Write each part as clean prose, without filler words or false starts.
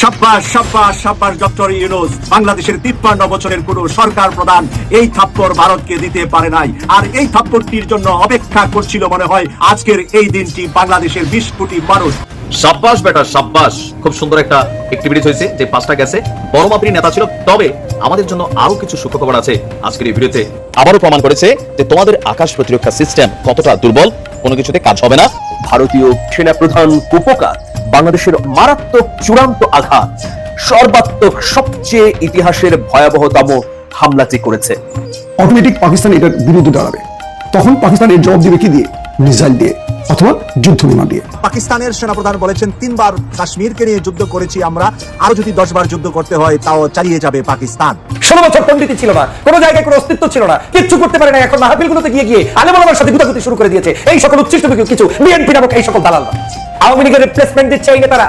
সাব্বাস সাব্বাস সাব্বাস ডক্টর ইউনূস। বাংলাদেশের 53 বছরের কোন সরকার প্রধান এই থাপ্পড় ভারতকে দিতে পারে নাই, আর এই থাপ্পড়টির জন্য অপেক্ষা করছিল মনে হয় আজকের এই দিনটি বাংলাদেশের 20 কোটি মানুষ। সাব্বাস বেটা সাব্বাস, খুব সুন্দর একটা অ্যাক্টিভিটিস হয়েছে যে 5টা গেছে। বড় মাপের নেতা ছিল, তবে আমাদের জন্য আরো কিছু সুখবর আছে আজকের এই ভিডিওতে। আবারও প্রমাণ করেছে যে তোমাদের আকাশ প্রতিরক্ষা সিস্টেম কতটা দুর্বল, কোনো কিছুতে কাজ হবে না। ভারতীয় সেনা প্রধান কুপকার বাংলাদেশের মারাত্মক চূড়ান্ত আঘাত, সর্বাত্মক সবচেয়ে ইতিহাসের ভয়াবহতম হামলাটি করেছে। অটোমেটিক পাকিস্তান এটার বিরুদ্ধে দাঁড়াবে, তখন পাকিস্তান এর জবাব দিবে কি দিয়ে? মিসাইল দিয়ে অথবা যুদ্ধ বিমান দিয়ে। পাকিস্তানের সেনাপ্রধান বলেছেন 3 বার কাশ্মীরকে নিয়ে যুদ্ধ করেছি আমরা, আরো যদি 10 বার যুদ্ধ করতে হয় তাও চালিয়ে যাবে পাকিস্তান। 16 বছর পণ্ডিতি ছিল না, কোন জায়গায় কোনো অস্তিত্ব ছিল না, কিচ্ছু করতে পারে না। এখন মাহফিলগুলোতে গিয়ে গিয়ে আলেম ওলামার সাথে গুতাগুতি শুরু করে দিয়েছে এই সকল উচ্ছিষ্ট কিছু বিএনপি নামক এই সকল দালালরা। আওয়ামী লীগের রিপ্লেসমেন্ট দিচ্ছে এই নেতারা।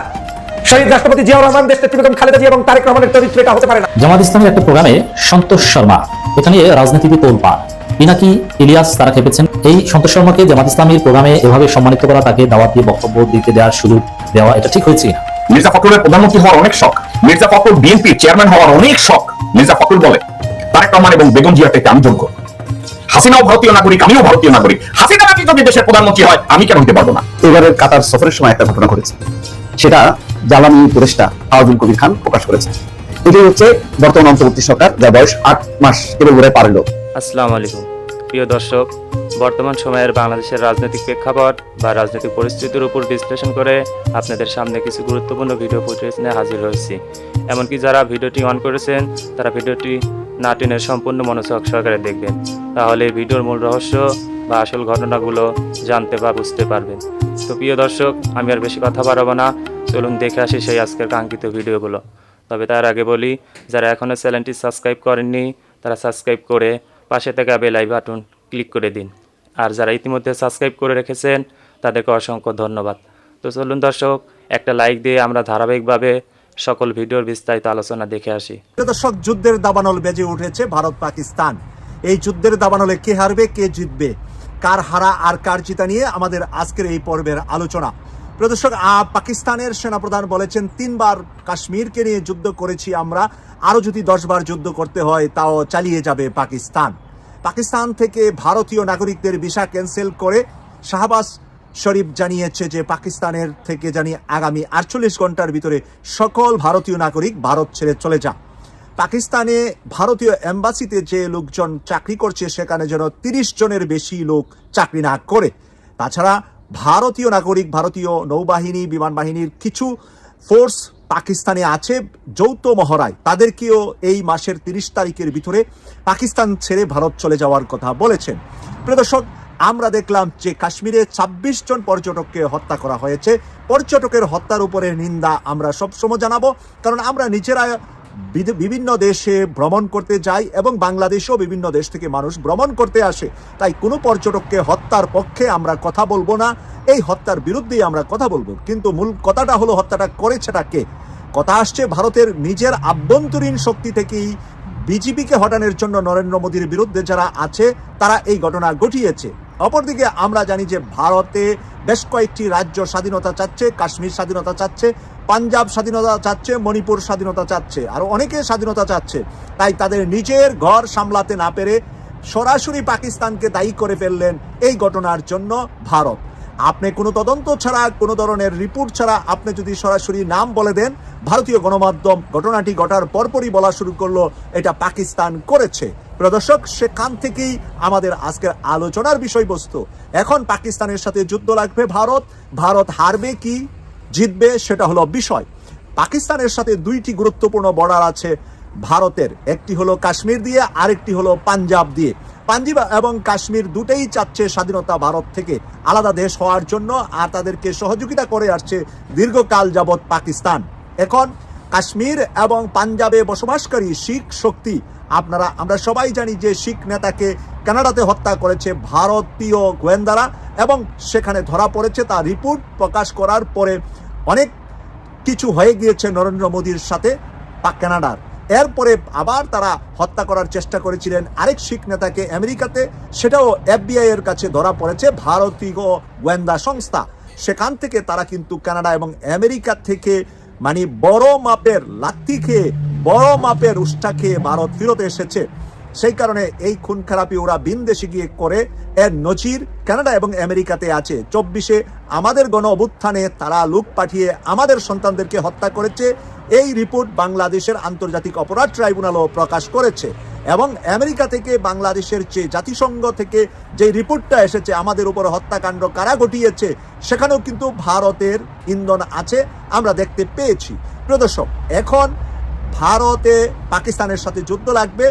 শহীদ রাষ্ট্রপতি জিয়াউর রহমান, দেশনেত্রী বেগম খালেদা জিয়া এবং তারেক রহমানের চরিত্র এটা হতে পারে না। জামাত ইসলামের একটা প্রোগ্রামে সন্তোষ শর্মা এটা নিয়ে রাজনীতিতে তোলপাড়, পিনাকি ইলিয়াস তারা খেপেছেন। এই সন্তোষ শর্মাকে জামাত ইসলামীর প্রোগ্রামে এভাবে সম্মানিত করা, তাকে দাওয়াত দিয়ে বক্তব্য দিতে দেওয়ার সুযোগ দেওয়া, এটা ঠিক হয়েছে না। মির্জা ফখরুলের প্রধানমন্ত্রী হওয়ার অনেক শখ, মির্জা ফখরুল বিএনপির চেয়ারম্যান হওয়ার অনেক শখ। মির্জা ফখরুল বলে তারেক রহমান এবং বেগম জিয়ার থেকে আমি যোগ্য। হাসিনাও ভারতীয় নাগরিক, আমিও ভারতীয় নাগরিক। হাসিনা নাকি যদি দেশের প্রধানমন্ত্রী হয়, আমি কেন হতে পারবো না? এবারের কাতার সফরের সময় একটা ঘটনা ঘটেছে, সেটা জ্বালানি উপদেষ্টা আব্দুল কবির খান প্রকাশ করেছে। এটি হচ্ছে বর্তমান অন্তর্বর্তী সরকার, যার বয়স 8 মাস কেবল ঘুরে পারল। আসসালামু আলাইকুম প্রিয় দর্শক, বর্তমান সময়ের বাংলাদেশের রাজনৈতিক প্রেক্ষাপট বা রাজনৈতিক পরিস্থিতির উপর বিশ্লেষণ করে আপনাদের সামনে কিছু গুরুত্বপূর্ণ ভিডিও ফুটেজ নিয়ে হাজির হয়েছি। এমনকি যারা ভিডিওটি অন করেছেন তারা ভিডিওটি না টেনে সম্পূর্ণ মনোযোগ সহকারে দেখবেন, তাহলে ভিডিওর মূল রহস্য বা আসল ঘটনাগুলো জানতে বা বুঝতে পারবেন। তো প্রিয় দর্শক, আমি আর বেশি কথা বাড়াবো না, চলুন দেখে আসি সেই আজকের কাঙ্ক্ষিত ভিডিওগুলো। তবে তার আগে বলি, যারা এখনও চ্যানেলটি সাবস্ক্রাইব করেননি তারা সাবস্ক্রাইব করে পাশে থাকা বেল আইকন বাটন ক্লিক করে দিন, আর যারা ইতিমধ্যে সাবস্ক্রাইব করে রেখেছেন তাদেরকে অসংখ্য ধন্যবাদ। তো চলুন দর্শক, একটা লাইক দিয়ে আমরা ধারাবাহিকভাবে সকল ভিডিওর বিস্তারিত আলোচনা দেখে আসি। দর্শক, যুদ্ধের দাবানল বেজে উঠেছে ভারত পাকিস্তান। এই যুদ্ধের দাবানলে কে হারবে কে জিতবে, কার হারা আর কার জিতা নিয়ে আমাদের আজকের এই পর্বের আলোচনা। দর্শক, পাকিস্তানের সেনাপ্রধান বলেছেন 3 বার কাশ্মীরকে নিয়ে যুদ্ধ করেছি আমরা, আরো যদি 10 বার যুদ্ধ করতে হয় তাও চালিয়ে যাবে পাকিস্তান। পাকিস্তান থেকে ভারতীয় নাগরিকদের ভিসা ক্যান্সেল করে শাহবাজ শরীফ জানিয়েছে যে পাকিস্তানের থেকে জানি আগামী 48 ঘন্টার ভিতরে সকল ভারতীয় নাগরিক ভারত ছেড়ে চলে যা। পাকিস্তানে ভারতীয় এম্বাসিতে যে লোকজন চাকরি করছে সেখানে যেন 30 জনের বেশি লোক চাকরি না করে। তাছাড়া ভারতীয় নাগরিক, ভারতীয় নৌবাহিনী, বিমান বাহিনীর কিছু ফোর্স পাকিস্তানে আছে যৌথ মহড়ায়, তাদেরকেও এই মাসের 30 তারিখের ভিতরে পাকিস্তান ছেড়ে ভারত চলে যাওয়ার কথা বলেছেন। প্রিয় দর্শক, আমরা দেখলাম যে কাশ্মীরে 26 জন পর্যটককে হত্যা করা হয়েছে। পর্যটকের হত্যার উপরে নিন্দা আমরা সবসময় জানাবো, কারণ আমরা নিজেরা বিভিন্ন দেশে ভ্রমণ করতে যাই এবং বাংলাদেশেও বিভিন্ন দেশ থেকে মানুষ ভ্রমণ করতে আসে। তাই কোনো পর্যটককে হত্যার পক্ষে আমরা কথা বলবো না, এই হত্যার বিরুদ্ধেই আমরা কথা বলবো। কিন্তু মূল কথাটা হলো হত্যাটা করেছেটা কে? কথা আসছে ভারতের নিজের আভ্যন্তরীণ শক্তি থেকেই বিজেপিকে হটানোর জন্য নরেন্দ্র মোদীর বিরুদ্ধে যারা আছে তারা এই ঘটনা ঘটিয়েছে। অপরদিকে আমরা জানি যে ভারতে বেশ কয়েকটি রাজ্য স্বাধীনতা চাচ্ছে, কাশ্মীর স্বাধীনতা চাচ্ছে, পাঞ্জাব স্বাধীনতা চাচ্ছে, মণিপুর স্বাধীনতা চাচ্ছে, আর অনেকে স্বাধীনতা চাচ্ছে। তাই তাদের নিজের ঘর সামলাতে না পেরে সরাসরি পাকিস্তানকে দায়ী করে ফেললেন এই ঘটনার জন্য ভারত। আপনি কোনো তদন্ত ছাড়া, কোনো ধরনের রিপোর্ট ছাড়া আপনি যদি সরাসরি নাম বলে দেন, ভারতীয় গণমাধ্যম ঘটনাটি ঘটার পরপরই বলা শুরু করলো এটা পাকিস্তান করেছে। প্রদর্শক, সেখান থেকেই আমাদের আজকের আলোচনার বিষয়বস্তু। এখন পাকিস্তানের সাথে যুদ্ধ লাগবে ভারত, ভারত হারবে কি জিতবে সেটা হলো বিষয়। পাকিস্তানের সাথে 2টি গুরুত্বপূর্ণ বর্ডার আছে ভারতের, একটি হলো কাশ্মীর দিয়ে, আরেকটি হলো পাঞ্জাব দিয়ে। পাঞ্জাব এবং কাশ্মীর দুটেই চাচ্ছে স্বাধীনতা ভারত থেকে আলাদা দেশ হওয়ার জন্য, আর তাদেরকে সহযোগিতা করে আসছে দীর্ঘকাল যাবৎ পাকিস্তান। এখন কাশ্মীর এবং পাঞ্জাবে বসবাসকারী শিখ শক্তি, আমরা সবাই জানি যে শিখ নেতাকে কানাডাতে হত্যা করেছে ভারতীয় গোয়েন্দারা এবং সেখানে ধরা পড়েছে। তার রিপোর্ট প্রকাশ করার পরে অনেক কিছু হয়ে গিয়েছে নরেন্দ্র মোদীর সাথে কানাডার। এরপরে আবার তারা হত্যা করার চেষ্টা করেছিলেন আরেক শিখ নেতাকে আমেরিকাতে, সেটাও FBI এর কাছে ধরা পড়েছে, ভারতীয় গোয়েন্দা সংস্থা। সেখান থেকে তারা কিন্তু কানাডা এবং আমেরিকা থেকে মানে বড় মাপের লাথি খেয়ে, বড় মাপের উষ্ঠা খেয়ে ভারত ফিরতে এসেছে। সেই কারণে এই খুন খারাপি ওরা বিনদেশে গিয়ে করে। এর নজির কানাডা এবং আমেরিকাতে আছে। 24-এ আমাদের গণ অভ্যুত্থানে তারা লোক পাঠিয়ে আমাদের সন্তানদেরকে হত্যা করেছে। এই রিপোর্ট বাংলাদেশের আন্তর্জাতিক অপরাধ ট্রাইব্যুনালও প্রকাশ করেছে। এবং আমেরিকা থেকে বাংলাদেশের যে জাতিসংঘ থেকে যে রিপোর্টটা এসেছে আমাদের উপর হত্যাকাণ্ড কারা ঘটিয়েছে, সেখানেও কিন্তু ভারতের ইন্ধন আছে, আমরা দেখতে পেয়েছি। প্রিয় দর্শক, এখন ভারতে পাকিস্তানের সাথে যুদ্ধ লাগবে।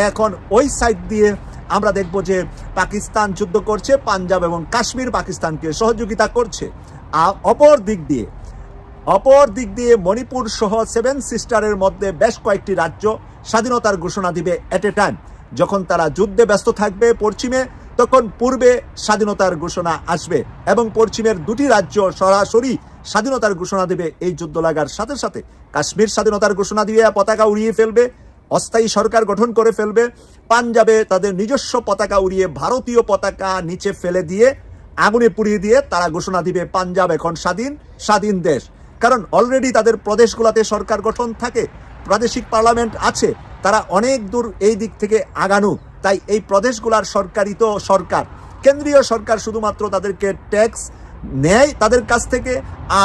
এখন ওই সাইড দিয়ে আমরা দেখব যে পাকিস্তান যুদ্ধ করছে, পাঞ্জাব এবং কাশ্মীর পাকিস্তানকে সহযোগিতা করছে। আর অপর দিক দিয়ে মণিপুর সহ 7 সিস্টারের মধ্যে বেশ কয়েকটি রাজ্য স্বাধীনতার ঘোষণা দিবে এট এ টাইম। যখন তারা যুদ্ধে ব্যস্ত থাকবে পশ্চিমে, তখন পূর্বে স্বাধীনতার ঘোষণা আসবে এবং পশ্চিমের 2টি রাজ্য সরাসরি স্বাধীনতার ঘোষণা দেবে এই যুদ্ধ লাগার সাথে সাথে। কাশ্মীর স্বাধীনতার ঘোষণা দিয়ে পতাকা উড়িয়ে ফেলবে, অস্থায়ী সরকার গঠন করে ফেলবে। পাঞ্জাবে তাদের নিজস্ব পতাকা উড়িয়ে ভারতীয় পতাকা নিচে ফেলে দিয়ে আগুনে পুড়িয়ে দিয়ে তারা ঘোষণা দিবে পাঞ্জাব এখন স্বাধীন দেশ। কারণ অলরেডি তাদের প্রদেশগুলোতে সরকার গঠন থাকে, প্রাদেশিক পার্লামেন্ট আছে, তারা অনেক দূর এই দিক থেকে আগানো। তাই এই প্রদেশগুলার সরকারই তো সরকার, কেন্দ্রীয় সরকার শুধুমাত্র তাদেরকে ট্যাক্স নেয় তাদের কাছ থেকে,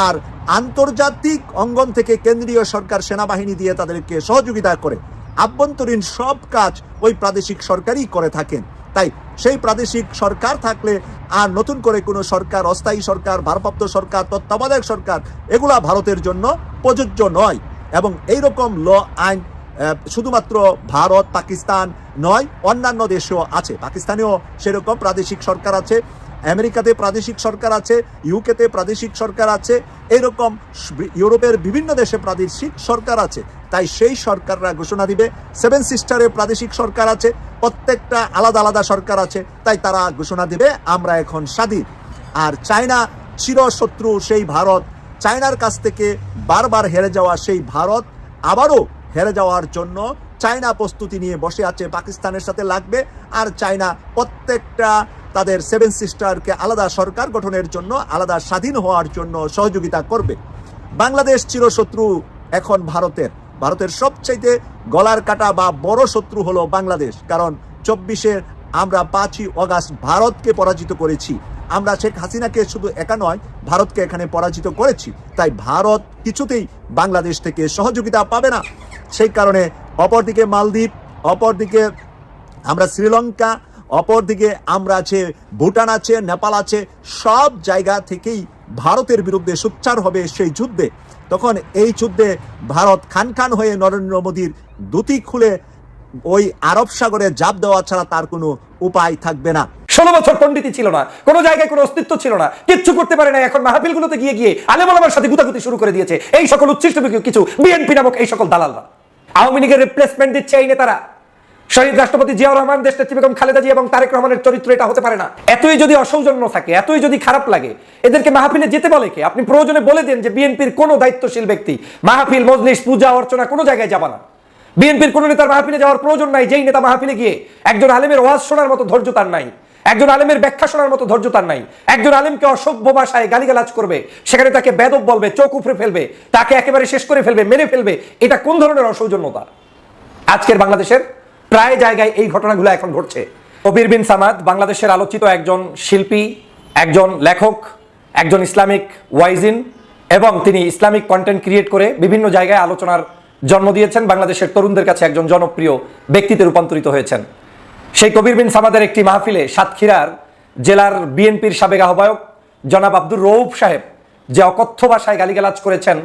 আর আন্তর্জাতিক অঙ্গন থেকে কেন্দ্রীয় সরকার সেনাবাহিনী দিয়ে তাদেরকে সহযোগিতা করে। আভ্যন্তরীণ সব কাজ ওই প্রাদেশিক সরকারই করে থাকেন। তাই সেই প্রাদেশিক সরকার থাকলে আর নতুন করে কোনো সরকার, অস্থায়ী সরকার, ভারপ্রাপ্ত সরকার, তত্ত্বাবধায়ক সরকার, এগুলা ভারতের জন্য প্রযোজ্য নয়। এবং এইরকম ল আইন শুধুমাত্র ভারত পাকিস্তান নয়, অন্যান্য দেশেও আছে। পাকিস্তানেও সেরকম প্রাদেশিক সরকার আছে, আমেরিকাতে প্রাদেশিক সরকার আছে, ইউকেতে প্রাদেশিক সরকার আছে, এইরকম ইউরোপের বিভিন্ন দেশে প্রাদেশিক সরকার আছে। তাই সেই সরকাররা ঘোষণা দিবে। 7 সিস্টারে প্রাদেশিক সরকার আছে, প্রত্যেকটা আলাদা আলাদা সরকার আছে, তাই তারা ঘোষণা দিবে আমরা এখন স্বাধীন। আর চায়না চিরশত্রু সেই ভারত, চায়নার কাছ থেকে বারবার হেরে যাওয়া সেই ভারত আবারও হেরে যাওয়ার জন্য চায়না প্রস্তুতি নিয়ে বসে আছে, পাকিস্তানের সাথে লাগবে। আর চায়না প্রত্যেকটা তাদের 7 সিস্টারকে আলাদা সরকার গঠনের জন্য, আলাদা স্বাধীন হওয়ার জন্য সহযোগিতা করবে। বাংলাদেশ চিরশত্রু এখন ভারতের সবচাইতে গলার কাটা বা বড় শত্রু হলো বাংলাদেশ। কারণ 24-এ আমরা 5ই অগাস্ট ভারতকে পরাজিত করেছি। আমরা শেখ হাসিনাকে শুধু একা নয়, ভারতকে এখানে পরাজিত করেছি। তাই ভারত কিছুতেই বাংলাদেশ থেকে সহযোগিতা পাবে না। সেই কারণে অপরদিকে মালদ্বীপ, অপরদিকে আমরা শ্রীলঙ্কা, অপরদিকে আমরা আছে ভুটান আছে, নেপাল আছে, সব জায়গা থেকেই ভারতের বিরুদ্ধে সোচ্চার হবে সেই যুদ্ধে। তখন এই যুদ্ধে ভারত খান হয়ে নরেন্দ্র মোদীর দুটি খুলে ওই আরব সাগরে জাপ দেওয়া ছাড়া তার কোনো উপায় থাকবে না। 16 বছর পণ্ডিতই ছিল না, কোনো জায়গায় কোনো অস্তিত্ব ছিল না, কিচ্ছু করতে পারে না। এখন মাহফিলগুলোতে গিয়ে আলেম ওলামার সাথে গুতাগুতি শুরু করে দিয়েছে এই সকল উচ্ছিষ্ট কিছু বিএনপি নামক এই সকল দালালরা। আওয়ামী লীগের রিপ্লেসমেন্ট দিচ্ছে এই নেতারা। শহীদ রাষ্ট্রপতি জিয়াউর রহমান, দেশনেত্রী বেগম খালেদা জিয়া এবং তারেক রহমানের চরিত্র এটা হতে পারে না। এতই যদি অসৌজন্য থাকে, এতই যদি খারাপ লাগে, এদেরকে মাহফিলে যেতে বলে কে? আপনি প্রয়োজনে বলে দেন যে বিএনপির কোনো দায়িত্বশীল ব্যক্তি মাহফিল, মজলিস, পূজা অর্চনা কোনো জায়গায় যাবে না। বিএনপির কোনো নেতার মাহফিলে যাওয়ার প্রয়োজন নাই। যেই নেতা মাহফিলে গিয়ে একজন আলেমের ওয়াজ শোনার মতো ধৈর্য তার নাই, একজন আলেমের ব্যাখ্যা শোনার মতো ধৈর্য তার নাই, একজন আলেমকে অসভ্য ভাষায় গালিগালাজ করবে, সেখানে তাকে বেদব বলবে, চোখ উপড়ে ফেলবে, তাকে একেবারে শেষ করে ফেলবে, মেরে ফেলবে, এটা কোন ধরনের অসৌজন্যতা? আজকের বাংলাদেশের প্রায় জায়গায় এই ঘটনাগুলো এখন ঘটছে। কবির বিন সামাদ বাংলাদেশের আলোচিত একজন শিল্পী, একজন লেখক, একজন ইসলামিক ওয়াইজিন, এবং তিনি ইসলামিক কন্টেন্ট ক্রিয়েট করে বিভিন্ন জায়গায় আলোচনার জন্ম দিয়েছেন। বাংলাদেশের তরুণদের কাছে একজন জনপ্রিয় ব্যক্তিতে রূপান্তরিত হয়েছেন। সেই কবির বিন সামাদের একটি মাহফিলে সাতক্ষীরার জেলার বিএনপির সাবেক আহ্বায়ক জনাব আব্দুর রউফ সাহেব যে অকথ্য ভাষায় গালিগালাজ করেছেন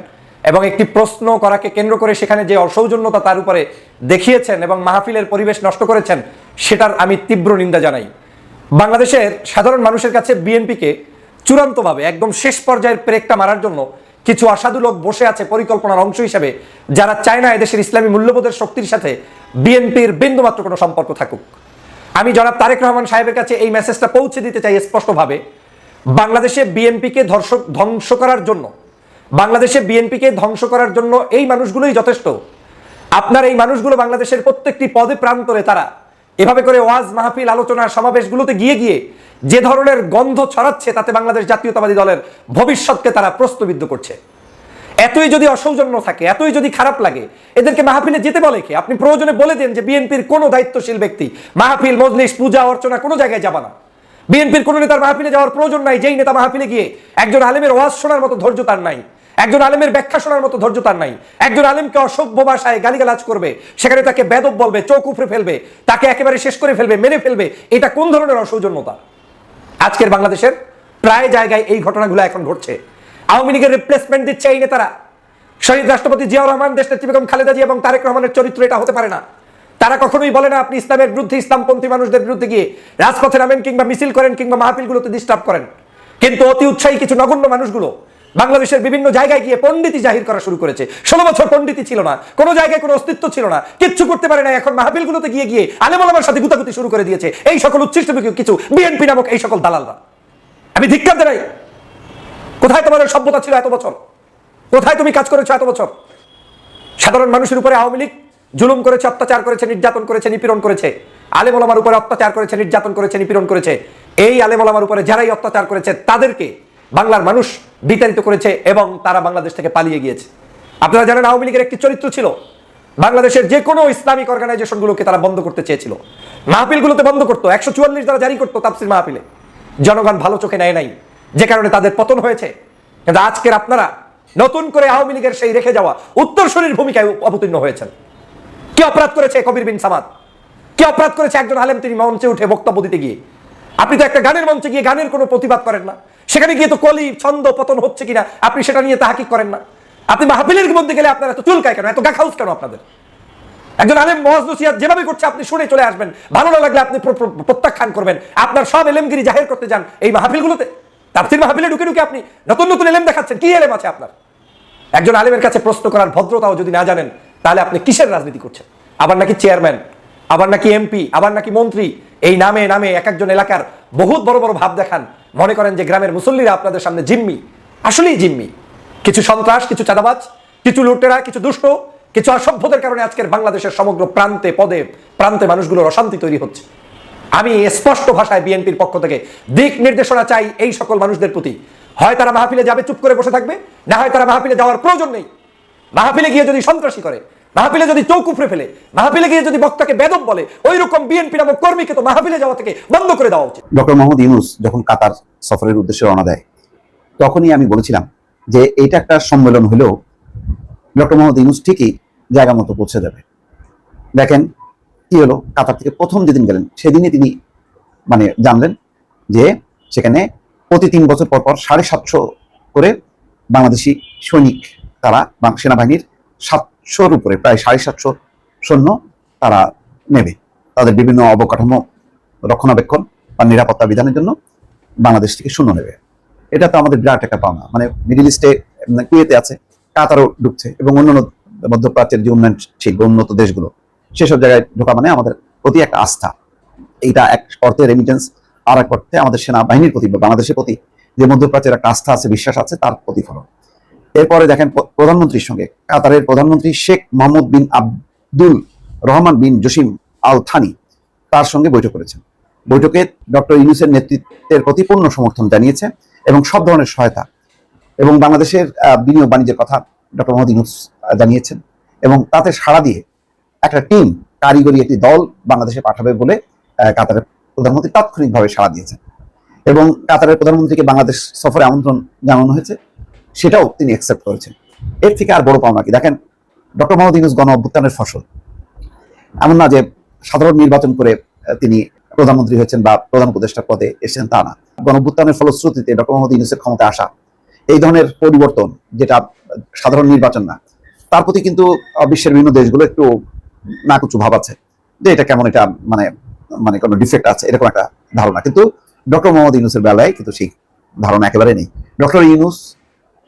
এবং একটি প্রশ্ন করাকে কেন্দ্র করে সেখানে যে অসৌজন্যতা তার উপরে দেখিয়েছেন এবং মাহফিলের পরিবেশ নষ্ট করেছেন, সেটার আমি তীব্র নিন্দা জানাই। বাংলাদেশের সাধারণ মানুষের কাছে বিএনপিকে চূড়ান্তভাবে একদম শেষ পর্যায়ের পেরেকটা মারার জন্য কিছু অসাধু লোক বসে আছে পরিকল্পনার অংশ হিসেবে, যারা চায় না এদেশের ইসলামী মূল্যবোধের শক্তির সাথে বিএনপির বিন্দুমাত্র কোনো সম্পর্ক থাকুক। আমি জনাব তারেক রহমান সাহেবের কাছে এই মেসেজটা পৌঁছে দিতে চাই স্পষ্টভাবে। বাংলাদেশে বিএনপিকে ধ্বংস করার জন্য, বাংলাদেশে বিএনপিকে ধ্বংস করার জন্য এই মানুষগুলোই যথেষ্ট। আপনার এই মানুষগুলো বাংলাদেশের প্রত্যেকটি পদে প্রান্তরে তারা এভাবে করে ওয়াজ, মাহফিল, আলোচনা, সমাবেশগুলোতে গিয়ে যে ধরনের গন্ধ ছড়াচ্ছে, তাতে বাংলাদেশ জাতীয়তাবাদী দলের ভবিষ্যৎকে তারা প্রশ্নবিদ্ধ করছে। এতই যদি অসৌজন্য থাকে, এতই যদি খারাপ লাগে, এদেরকে মাহফিলে যেতে বলে কি? আপনি প্রয়োজনে বলে দেন যে বিএনপির কোনো দায়িত্বশীল ব্যক্তি মাহফিল, মজলিস, পূজা অর্চনা কোনো জায়গায় যাবে না। বিএনপির কোনো নেতার মাহফিলে যাওয়ার প্রয়োজন নাই। যেই নেতা মাহফিলে গিয়ে একজন আলেমের ওয়াজ শোনার মতো ধৈর্য তার নাই, একজন আলেমের ব্যাখ্যা শোনার মতো ধৈর্য তার নাই, একজন আলেমকে অসভ্য ভাষায় গালিগালাজ করবে, সেখানে তাকে বেদব বলবে, চোখ উপড়ে ফেলবে, তাকে একেবারে শেষ করে ফেলবে, মেরে ফেলবে, এটা কোন ধরনের অসৌজন্যতা? আজকের বাংলাদেশের প্রায় জায়গায় এই ঘটনাগুলো এখন ঘটছে। আওয়ামী লীগের রিপ্লেসমেন্ট দিচ্ছে এই নেতারা। শহীদ রাষ্ট্রপতি জিয়াউর রহমান, দেশনেত্রী বেগম খালেদা জিয়া এবং তারেক রহমানের চরিত্র এটা হতে পারে না। তারা কখনোই বলে না আপনি ইসলামের বিরুদ্ধে, ইসলামপন্থী মানুষদের বিরুদ্ধে গিয়ে রাজপথে নামেন কিংবা মিছিল করেন কিংবা মাহফিলগুলোতে ডিস্টার্ব করেন। কিন্তু অতি উৎসাহী কিছু নগণ্য মানুষগুলো বাংলাদেশের বিভিন্ন জায়গায় গিয়ে পণ্ডিতি জাহির করা শুরু করেছে। 16 বছর পণ্ডিতি ছিল না, কোনো জায়গায় কোনো অস্তিত্ব ছিল না, কিচ্ছু করতে পারে না। এখন মাহফিলগুলোতে গিয়ে গিয়ে আলেম ওলামার সাথে গুতাগুতি শুরু করে দিয়েছে এই সকল উচ্ছিষ্ট কিছু বিএনপি নামক এই সকল দালালরা। আমি ধিক্কার জানাই। কোথায় তোমাদের সভ্যতা ছিল এত বছর? কোথায় তুমি কাজ করেছো এত বছর? সাধারণ মানুষের উপরে আওয়ামী লীগ জুলুম করেছে, অত্যাচার করেছে, নির্যাতন করেছে, নিপীড়ন করেছে। আলেম ওলামার উপরে অত্যাচার করেছে, নির্যাতন করেছে, নিপীড়ন করেছে। এই আলেম ওলামার উপরে যারাই অত্যাচার করেছে তাদেরকে বাংলার মানুষ বিতাড়িত করেছে এবং তারা বাংলাদেশ থেকে পালিয়ে গিয়েছে। আপনারা জানেন আওয়ামী লীগের একটি চরিত্র ছিল, বাংলাদেশের যে কোনো ইসলামিক অর্গানাইজেশনগুলোকে তারা বন্ধ করতে চেয়েছিল, মাহফিলগুলোতে বন্ধ করতো। 144 দ্বারা জারি করতো তাফসীর মাহফিলে। জনগণ ভালো চোখে নেয় নাই, যে কারণে তাদের পতন হয়েছে। কিন্তু আজকের আপনারা নতুন করে আওয়ামী লীগের সেই রেখে যাওয়া উত্তরসূরির ভূমিকায় অবতীর্ণ হয়েছেন। কি অপরাধ করেছে কবির বিন সামাদ? কি অপরাধ করেছে একজন আলেম তিনি মঞ্চে উঠে বক্তব্য দিতে গিয়ে? আপনি তো একটা গানের মঞ্চে গিয়ে গানের কোনো প্রতিবাদ করেন না, সেখানে গিয়ে তো কলি ছন্দ পতন হচ্ছে কিনা আপনি সেটা নিয়ে তাহাকিক করেন না। আপনি মাহফিলের মধ্যে গেলে আপনার এত চুলকায় কেন, এত গাখাউস কেন আপনাদের? একজন আলেম ওয়াজ নসিহত যেভাবে করছে আপনি শুনে চলে আসবেন, ভালো না লাগলে আপনি প্রত্যাখ্যান করবেন। আপনার সব এলেমগিরি জাহির করতে যান এই মাহফিলগুলোতে, তাফসীর মাহফিলে ঢুকে ঢুকে আপনি নতুন নতুন এলেম দেখাচ্ছেন। কি এলেম আছে আপনার? একজন আলেমের কাছে প্রশ্ন করার ভদ্রতাও যদি না জানেন, তাহলে আপনি কিসের রাজনীতি করছেন? আবার নাকি চেয়ারম্যান, আবার নাকি এমপি, আবার নাকি মন্ত্রী, এই নামে নামে এক একজন এলাকার বহুত বড় বড় ভাব দেখান। মনে করেন যে গ্রামের মুসল্লিরা আপনাদের সামনে জিম্মি। আসলেই জিম্মি। কিছু সন্ত্রাস, কিছু চাঁদাবাজ, কিছু লুটেরা, কিছু দুষ্ট, কিছু অসভ্যদের কারণে আজকের বাংলাদেশের সমগ্র প্রান্তে পদে প্রান্তে মানুষগুলোর অশান্তি তৈরি হচ্ছে। আমি স্পষ্ট ভাষায় বিএনপির পক্ষ থেকে দিক নির্দেশনা চাই এই সকল মানুষদের প্রতি। হয় তারা মাহফিলে যাবে, চুপ করে বসে থাকবে, না হয় তারা মাহফিলে যাওয়ার প্রয়োজন নেই। মাহফিলে গিয়ে যদি সন্ত্রাসী করে, মাহফিলে যদি চৌক উপড়ে ফেলে, মাহফিলে গিয়ে যদি বক্তাকে বেদব বলে, ওই রকম বিএনপি নামক কর্মীকে তো মাহফিলে যাওয়া থেকে বন্ধ করে দেওয়া উচিত। ডক্টর মোহাম্মদ ইউনূস যখন কাতার সফরের উদ্দেশ্যে রওনা দেয়, তখনই আমি বলেছিলাম যে এটা একটা সম্মেলন হলেও ডক্টর মোহাম্মদ ইউনূস ঠিকই জায়গা মতো পৌঁছে যাবে। দেখেন কি হলো, কাতার থেকে প্রথম যেদিন গেলেন সেদিনই তিনি জানলেন যে সেখানে প্রতি 3 বছর পর পর 750 করে বাংলাদেশি সৈনিক, তারা সেনাবাহিনীর 700-র উপরে প্রায় 750 সৈন্য তারা নেবে তাদের বিভিন্ন অবকাঠামো রক্ষণাবেক্ষণ বা নিরাপত্তা বিধানের জন্য বাংলাদেশ থেকে সৈন্য নেবে। এটা তো আমাদের বিরাট একটা পাওনা। মিডল ইস্টে কুয়েতে আছে, কাতারও ঢুকছে এবং অন্যান্য মধ্যপ্রাচ্যের যে উন্নয়নশীল উন্নত দেশগুলো, সেসব জায়গায় ঢোকা আমাদের প্রতি একটা আস্থা। এইটা এক অর্থে রেমিটেন্স, আর এক অর্থে আমাদের সেনাবাহিনীর প্রতি বা বাংলাদেশের প্রতি যে মধ্যপ্রাচ্যের একটা আস্থা আছে, বিশ্বাস আছে, তার প্রতিফলন। এরপরে দেখেন প্রধানমন্ত্রীর সঙ্গে কাতারের প্রধানমন্ত্রী শেখ মোহাম্মদ বিন আব্দুল রহমান বিন জসিম আল থানি তার সঙ্গে বৈঠক করেছেন। বৈঠকে ডক্টর ইউনূসের নেতৃত্বের প্রতি পূর্ণ সমর্থন জানিয়েছে এবং সব ধরনের সহায়তা এবং বাংলাদেশের বিনিয়োগ বাণিজ্যের কথা ডক্টর মোহাম্মদ ইউনূস জানিয়েছেন এবং তাতে সাড়া দিয়ে একটা টিম, কারিগরি একটি দল বাংলাদেশে পাঠাবে বলে কাতারের প্রধানমন্ত্রী তাৎক্ষণিকভাবে সাড়া দিয়েছেন এবং কাতারের প্রধানমন্ত্রীকে বাংলাদেশ সফরে আমন্ত্রণ জানানো হয়েছে, সেটাও তিনি অ্যাকসেপ্ট করেছেন। এর থেকে আর বড় পাওনা কি? দেখেন ডক্টর মোহাম্মদ ইউনূস গণ অভ্যুত্থানের ফসল। এমন না যে সাধারণ নির্বাচন করে তিনি প্রধানমন্ত্রী হয়েছেন বা প্রধান উপদেষ্টার পদে এসেছেন, তা না। গণ অভ্যুত্থানের ফলশ্রুতিতে ডক্টর মোহাম্মদ ইউনূসের ক্ষমতা আসা, এই ধরনের পরিবর্তন যেটা সাধারণ নির্বাচন না, তার প্রতি কিন্তু বিশ্বের বিভিন্ন দেশগুলো একটু নাকুচু ভাব আছে যে এটা কেমন, এটা কোনো ডিফেক্ট আছে, এরকম একটা ধারণা। কিন্তু ডক্টর মোহাম্মদ ইউনূসের বেলায় কিন্তু সেই ধারণা একেবারে নেই। ডক্টর ইউনূস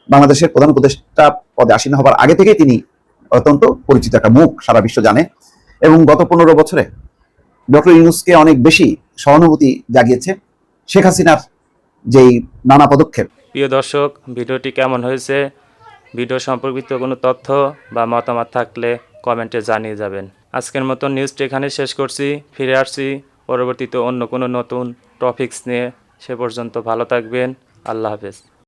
বাংলাদেশের প্রধান উপদেষ্টা পদে আসীন হবার আগে থেকেই তিনি অত্যন্ত পরিচিত একটা মুখ, সারা বিশ্ব জানে এবং গত 15 বছরে ডক্টর ইউনূসকে অনেক বেশি সহানুভূতি জাগিয়েছে শেখ হাসিনার যেই নানা পদক্ষেপ। প্রিয় দর্শক, ভিডিওটি কেমন হয়েছে? ভিডিও সম্পর্কিত কোনো তথ্য বা মতামত থাকলে কমেন্টে জানিয়ে যাবেন। আজকের মতো নিউজটি এখানে শেষ করছি। ফিরে আসছি পরবর্তীতে অন্য কোনো নতুন টপিকস নিয়ে। সে পর্যন্ত ভালো থাকবেন। আল্লাহ হাফেজ।